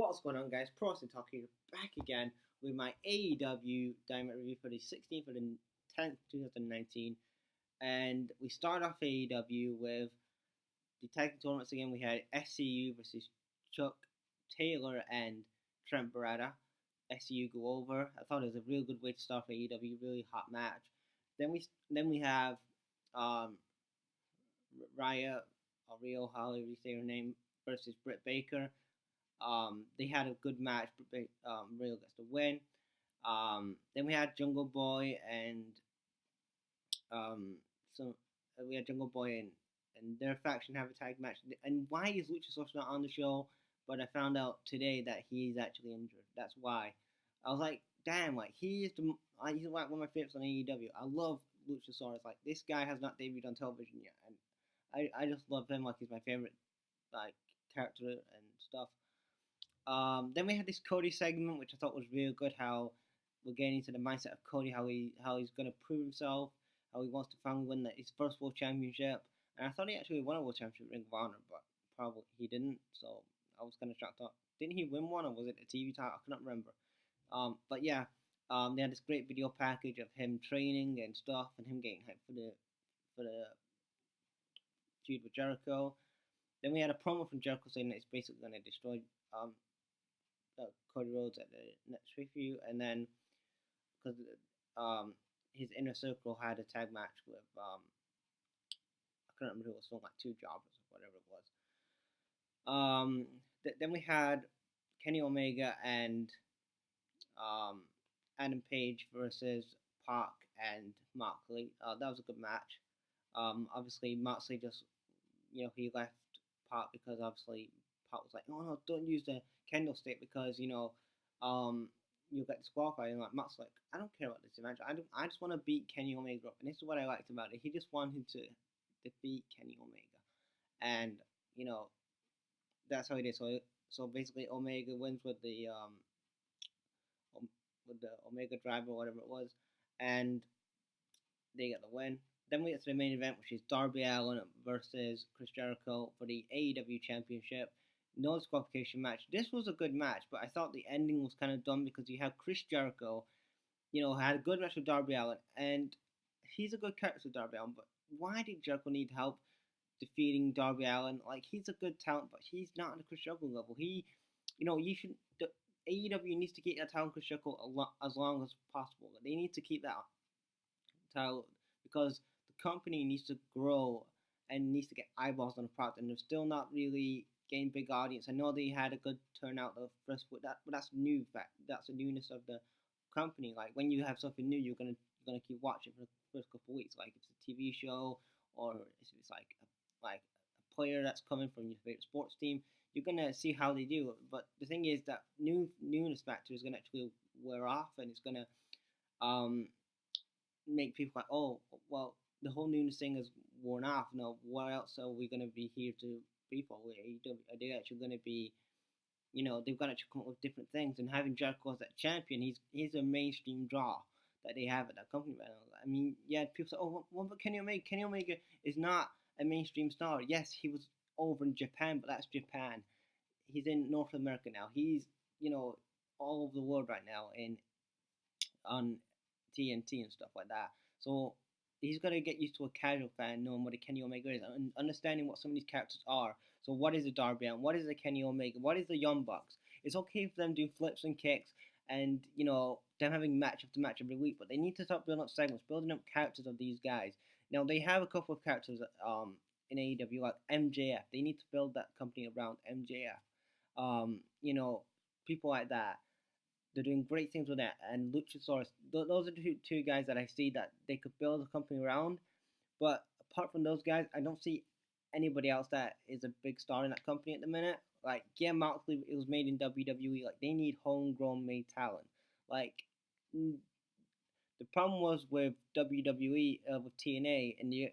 What's going on, guys? Prostin Talk here, back again with my AEW Dynamite review for the 16th of the 10th, 2019. And we start off AEW with the tag team tournaments again. We had SCU versus Chuck Taylor and Trent Beretta. SCU go over. I thought it was a real good way to start for AEW, really hot match. Then we have um, Rhea, or Rio, however you say her name, versus Britt Baker. They had a good match. Rio gets the win. Then we had Jungle Boy and um, so we had Jungle Boy and their faction have a tag match. And why is Luchasaurus not on the show? But I found out today that he's actually injured. That's why. I was like, damn, like he's like one of my favorites on AEW. I love Luchasaurus. Like this guy has not debuted on television yet, and I just love him. Like he's my favorite like character and stuff. Then we had this Cody segment, which I thought was really good. How we're getting into the mindset of Cody, how he's gonna prove himself, how he wants to finally win his first World Championship. And I thought he actually won a World Championship Ring of Honor, but probably he didn't. So I was kind of shocked up. Didn't he win one, or was it a TV title? I cannot remember. But yeah, they had this great video package of him training and stuff, and him getting hyped for the feud with Jericho. Then we had a promo from Jericho saying that he's basically going to destroy Cody Rhodes at the next pay-per-view, and then because his inner circle had a tag match with I can't remember who it was, like two jobbers or whatever it was. Then we had Kenny Omega and Adam Page versus Park and Moxley. That was a good match. Obviously Moxley just he left Park because obviously Park was like, no, don't use the candlestick because you'll get disqualified. And like Matt's like, I don't care about this match. I just want to beat Kenny Omega up. And this is what I liked about it. He just wanted to defeat Kenny Omega, and that's how he did. So basically, Omega wins with the Omega Drive or whatever it was, and they get the win. Then we get to the main event, which is Darby Allin versus Chris Jericho for the AEW Championship. No disqualification match. This was a good match, but I thought the ending was kind of dumb because you have Chris Jericho, had a good match with Darby Allin, and he's a good character, Darby Allin, but why did Jericho need help defeating Darby Allin? Like, he's a good talent, but he's not on the Chris Jericho level. AEW needs to keep that talent Chris Jericho as long as possible. They need to keep that title because the company needs to grow and needs to get eyeballs on the product, and they're still not really getting big audience. I know they had a good turnout of first, but that's new fact. That's the newness of the company. Like when you have something new, you're gonna keep watching for the first couple of weeks. Like if it's a TV show or if it's like a player that's coming from your favorite sports team, you're gonna see how they do. But the thing is that newness factor is gonna actually wear off, and it's gonna make people like, oh, well, the whole newness thing is worn off. No, what else are we gonna be here to be for? Are they actually gonna be, they've got to come up with different things. And having Jericho as that champion, he's a mainstream draw that they have at that company right now. I mean, yeah, people say, oh, what about Kenny Omega? Kenny Omega is not a mainstream star. Yes, he was over in Japan, but that's Japan. He's in North America now. He's, all over the world right now on TNT and stuff like that. So he's got to get used to a casual fan knowing what a Kenny Omega is and understanding what some of these characters are. So what is a Darby Allin? What is a Kenny Omega? What is the Young Bucks? It's okay for them doing flips and kicks and, them having match after match every week, but they need to start building up segments, building up characters of these guys. Now, they have a couple of characters in AEW, like MJF. They need to build that company around MJF. People like that. They're doing great things with that. And Luchasaurus, those are the two guys that I see that they could build a company around. But apart from those guys, I don't see anybody else that is a big star in that company at the minute. Like, yeah, Moxley, it was made in WWE. Like, they need homegrown made talent. Like, the problem was with WWE, with TNA in the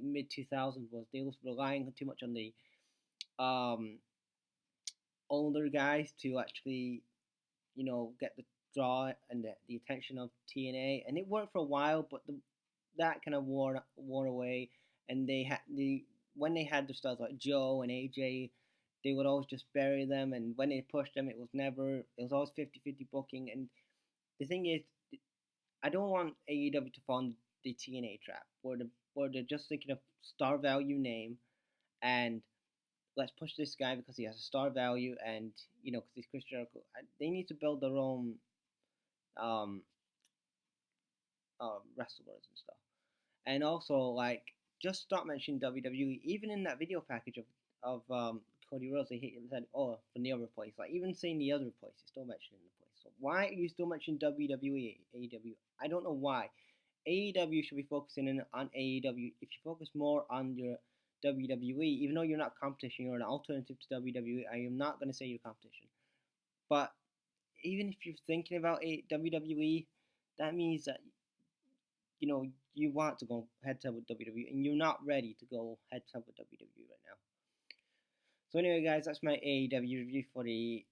mid 2000s was they was relying too much on the older guys to actually get the draw and the attention of TNA, and it worked for a while, but that kind of wore away, and when they had the stars like Joe and AJ, they would always just bury them, and when they pushed them, it was always 50-50 booking. And the thing is, I don't want AEW to fall in the TNA trap where they're just thinking of star value name and let's push this guy because he has a star value and because he's Chris Jericho. They need to build their own um, wrestlers and stuff. And also, like, just stop mentioning WWE. Even in that video package of Cody Rhodes, they said, "Oh, from the other place." Like, even saying the other place, you're still mentioning the place. So why are you still mentioning WWE, AEW? I don't know why. AEW should be focusing in on AEW. If you focus more on your WWE, even though you're not competition, you're an alternative to WWE. I am not going to say you're competition, but even if you're thinking about WWE, that means that you want to go head to head with WWE, and you're not ready to go head to head with WWE right now. So anyway, guys, that's my AEW review for the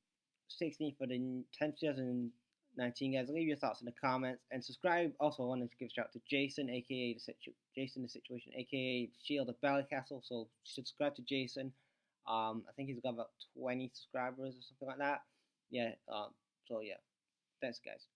16th for the 10th 2019. Guys, leave your thoughts in the comments and subscribe. Also, I wanted to give a shout out to Jason, aka Jason the Situation, aka Shield of Ballycastle. So subscribe to Jason. I think he's got about 20 subscribers or something like that. Yeah. So yeah, thanks, guys.